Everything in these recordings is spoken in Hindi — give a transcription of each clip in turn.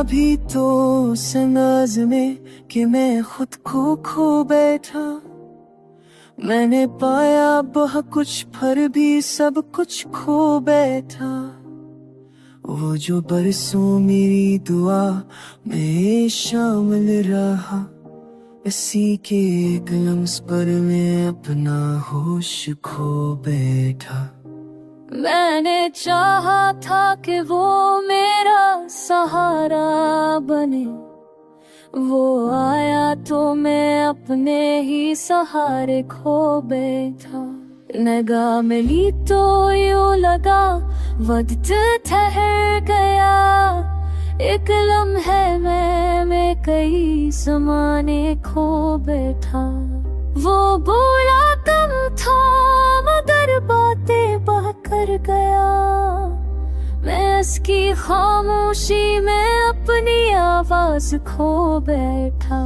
भी तो उस अंदाज में कि मैं खुद को खो बैठा। मैंने पाया बहुत कुछ पर भी सब कुछ खो बैठा। वो जो बरसों मेरी दुआ में शामिल रहा, इसी के एक लम्स पर मैं अपना होश खो बैठा। मैंने चाहा था कि वो मेरा सहारा बने, वो आया तो मैं अपने ही सहारे खो बैठा। निगाह मिली तो यूं लगा वक्त ठहर गया, एक लम्हे में कई ज़माने खो बैठा। वो बोला कम था मगर बातें बह कर गया, मैं उसकी खामोशी में अपनी आवाज खो बैठा।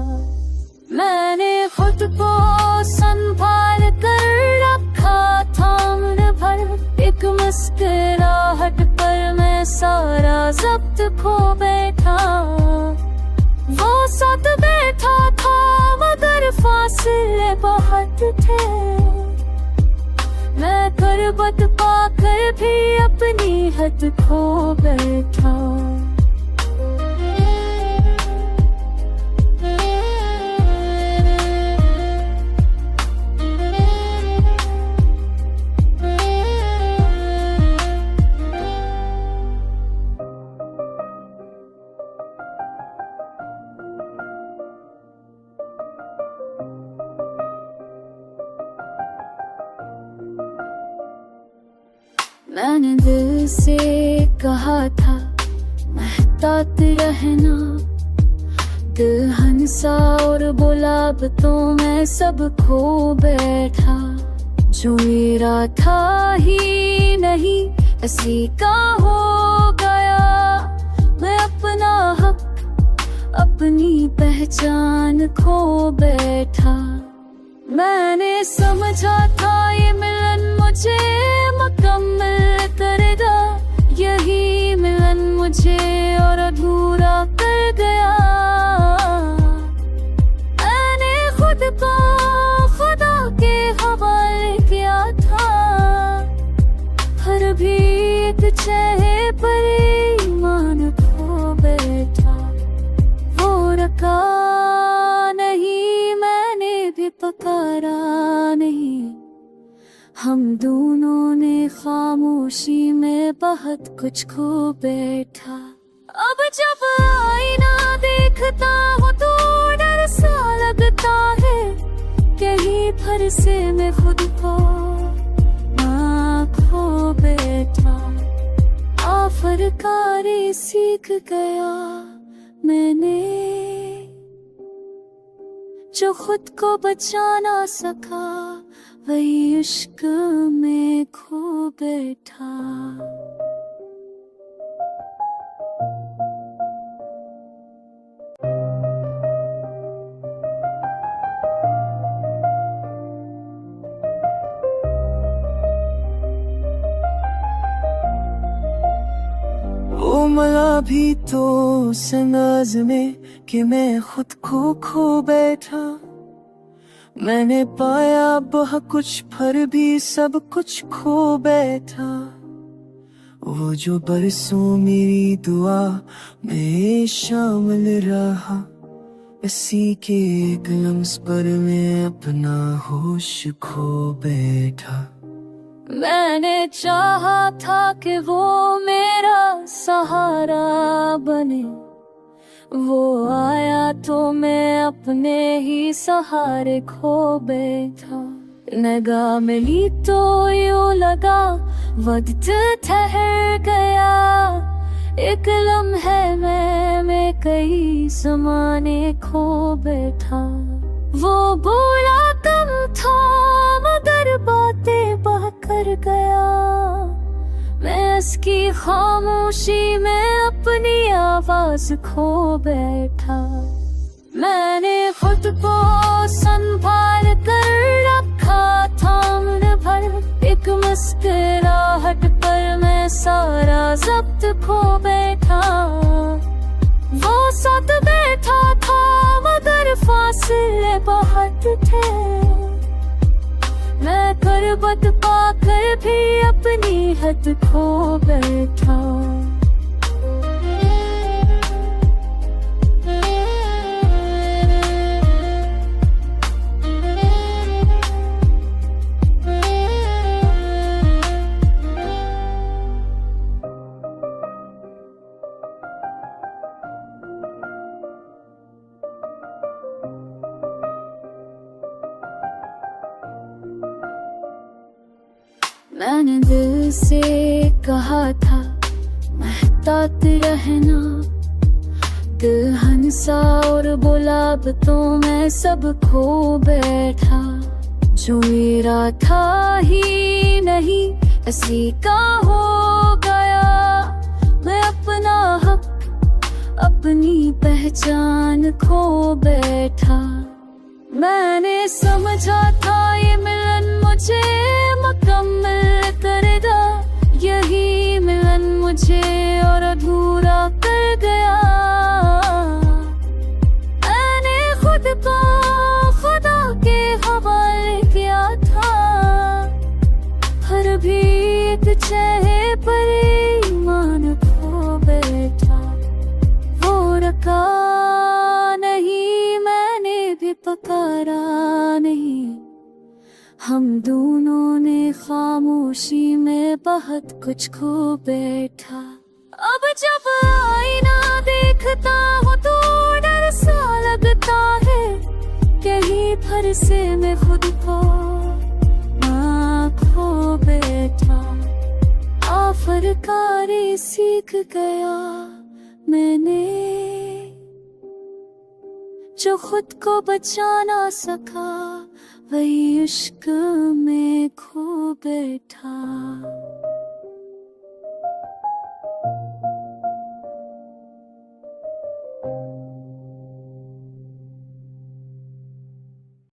मैंने खुद को संभाल कर रखा था मन भर, एक मुस्कुराहट पर मैं सारा जब्त खो बैठा। वो साथ बैठा था मगर फासले बहुत थे, मैं गुर्बत पाकर भी अपनी हद खो बैठा। मैंने दिल से कहा था महतात रहना, दिल हंसा और बोला अब तो मैं सब खो बैठा। जो मेरा था ही नहीं ऐसी का हो गया, मैं अपना हक अपनी पहचान खो बैठा। मैंने समझा था ये मिलन मुझे मुकम्मल करेगा, यही मिलन मुझे और अधूरा कर गया। मैंने खुद को खुदा के हवाले किया था, हर भी एक चेहरे पर ईमान खो बैठा। वो रखा नहीं मैंने भी पकारा नहीं, हम दोनों ने खामोशी में बहुत कुछ खो बैठा। अब जब आईना देखता हूँ तो डर सा लगता है, कहीं फिर से मैं खुद को खो बैठा। आखिरकार सीख गया मैंने, जो खुद को बचा ना सका वही इश्क में खो बैठा। वो मला भी तो उस अंदाज में कि मैं खुद को खो बैठा। मैंने पाया बहुत कुछ पर भी सब कुछ खो बैठा। वो जो बरसों मेरी दुआ में शामिल रहा, इसी के एक लम्स पर मैं अपना होश खो बैठा। मैंने चाहा था कि वो मेरा सहारा बने, वो आया तो मैं अपने ही सहारे खो बैठा। निगाह मिली तो यूं लगा वक्त ठहर गया, एक लम्हे में कई ज़माने खो बैठा। वो बोला कम था मगर बातें बह कर गया, मैं उसकी खामोशी में अपनी आवाज खो बैठा। मैंने खुद को संभाल कर रखा था मन भर, एक मुस्कुराहट पर मैं सारा जब्त खो बैठा। वो साथ बैठा था मगर फासले बहुत थे। मैं गुर्बत पाकर भी अपनी हद खो बैठा। मैंने दिल से कहा था महतात रहना, दिल हंसा और बोला अब तो मैं सब खो बैठा। जो मेरा था ही नहीं ऐसी का हो गया, मैं अपना हक अपनी पहचान खो बैठा। मैंने समझा था ये मिलन मुझे मुकम्मल करेगा, यही मिलन मुझे और अधूरा कर गया। मैंने खुद को खुदा के हवाले किया था, हर भी एक चेहरे पर ईमान खो बैठा। वो रखा नहीं मैंने भी पकारा नहीं, हम दोनों ने खामोशी में बहुत कुछ खो बैठा। अब जब आईना देखता हूँ तो डर सा लगता है, कहीं फिर से मैं खुद को खो बैठा। आफरकारी सीख गया मैंने, जो खुद को बचा ना सका वही इश्क में खो बैठा।